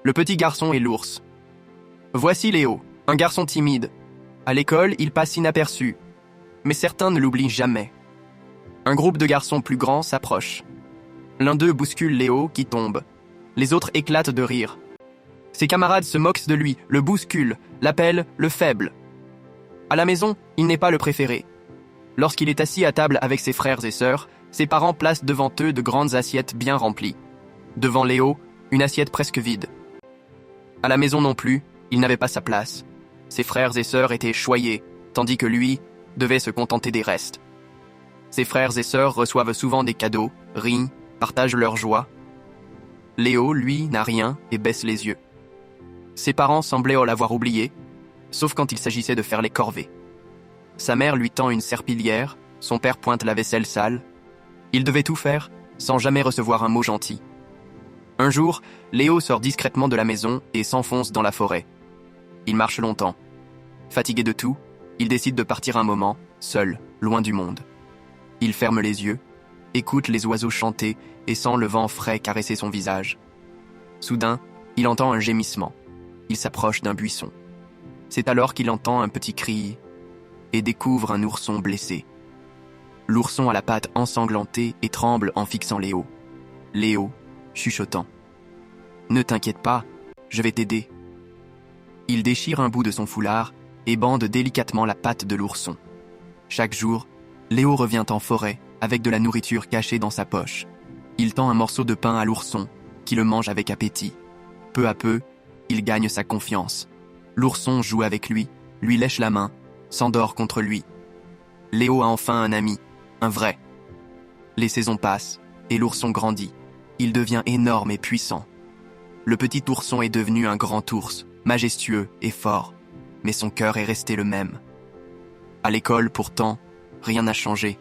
Le petit garçon et l'ours. Voici Léo, un garçon timide. À l'école, il passe inaperçu, mais certains ne l'oublient jamais. Un groupe de garçons plus grands s'approche. L'un d'eux bouscule Léo qui tombe. Les autres éclatent de rire. Ses camarades se moquent de lui, le bousculent, l'appellent le faible. À la maison, il n'est pas le préféré. Lorsqu'il est assis à table avec ses frères et sœurs, ses parents placent devant eux de grandes assiettes bien remplies. Devant Léo, une assiette presque vide. À la maison non plus, il n'avait pas sa place. Ses frères et sœurs étaient choyés, tandis que lui devait se contenter des restes. Ses frères et sœurs reçoivent souvent des cadeaux, rient, partagent leur joie. Léo, lui, n'a rien et baisse les yeux. Ses parents semblaient l'avoir oublié, sauf quand il s'agissait de faire les corvées. Sa mère lui tend une serpillière, son père pointe la vaisselle sale. Il devait tout faire, sans jamais recevoir un mot gentil. Un jour, Léo sort discrètement de la maison et s'enfonce dans la forêt. Il marche longtemps. Fatigué de tout, il décide de partir un moment, seul, loin du monde. Il ferme les yeux, écoute les oiseaux chanter et sent le vent frais caresser son visage. Soudain, il entend un gémissement. Il s'approche d'un buisson. C'est alors qu'il entend un petit cri et découvre un ourson blessé. L'ourson a la patte ensanglantée et tremble en fixant Léo. Léo, chuchotant. « Ne t'inquiète pas, je vais t'aider. » Il déchire un bout de son foulard et bande délicatement la patte de l'ourson. Chaque jour, Léo revient en forêt avec de la nourriture cachée dans sa poche. Il tend un morceau de pain à l'ourson, qui le mange avec appétit. Peu à peu, il gagne sa confiance. L'ourson joue avec lui lèche la main, s'endort contre lui. Léo a enfin un ami, un vrai. Les saisons passent et l'ourson grandit. Il devient énorme et puissant. Le petit ourson est devenu un grand ours, majestueux et fort, mais son cœur est resté le même. À l'école, pourtant, rien n'a changé.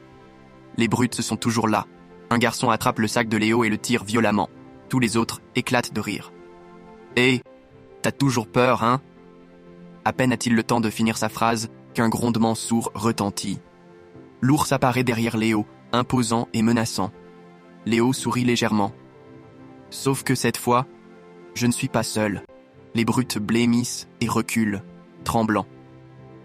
Les brutes sont toujours là. Un garçon attrape le sac de Léo et le tire violemment. Tous les autres éclatent de rire. « Hé, t'as toujours peur, hein ?» À peine a-t-il le temps de finir sa phrase qu'un grondement sourd retentit. L'ours apparaît derrière Léo, imposant et menaçant. Léo sourit légèrement. Sauf que cette fois, je ne suis pas seul. Les brutes blêmissent et reculent, tremblants.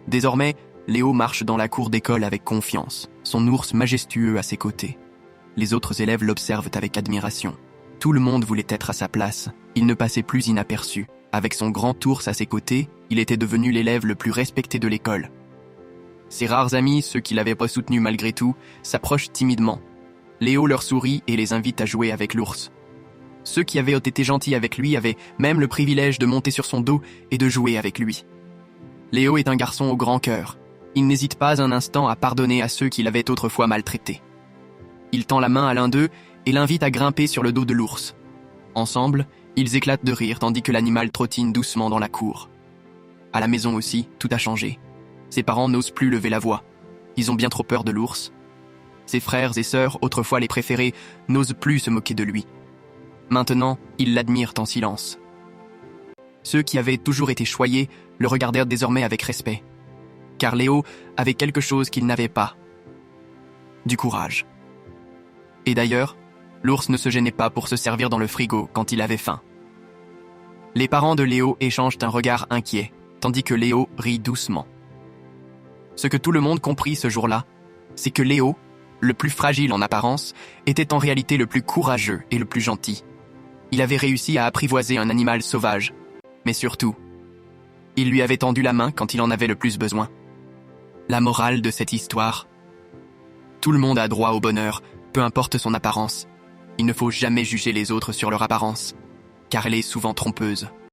Désormais, Léo marche dans la cour d'école avec confiance, son ours majestueux à ses côtés. Les autres élèves l'observent avec admiration. Tout le monde voulait être à sa place. Il ne passait plus inaperçu. Avec son grand ours à ses côtés, il était devenu l'élève le plus respecté de l'école. Ses rares amis, ceux qui l'avaient pas soutenu malgré tout, s'approchent timidement. Léo leur sourit et les invite à jouer avec l'ours. Ceux qui avaient été gentils avec lui avaient même le privilège de monter sur son dos et de jouer avec lui. Léo est un garçon au grand cœur. Il n'hésite pas un instant à pardonner à ceux qui l'avaient autrefois maltraité. Il tend la main à l'un d'eux et l'invite à grimper sur le dos de l'ours. Ensemble, ils éclatent de rire tandis que l'animal trottine doucement dans la cour. À la maison aussi, tout a changé. Ses parents n'osent plus lever la voix. Ils ont bien trop peur de l'ours. Ses frères et sœurs, autrefois les préférés, n'osent plus se moquer de lui. Maintenant, ils l'admirent en silence. Ceux qui avaient toujours été choyés le regardèrent désormais avec respect. Car Léo avait quelque chose qu'il n'avait pas. Du courage. Et d'ailleurs, l'ours ne se gênait pas pour se servir dans le frigo quand il avait faim. Les parents de Léo échangent un regard inquiet, tandis que Léo rit doucement. Ce que tout le monde comprit ce jour-là, c'est que Léo, le plus fragile en apparence, était en réalité le plus courageux et le plus gentil. Il avait réussi à apprivoiser un animal sauvage, mais surtout, il lui avait tendu la main quand il en avait le plus besoin. La morale de cette histoire: tout le monde a droit au bonheur, peu importe son apparence. Il ne faut jamais juger les autres sur leur apparence, car elle est souvent trompeuse.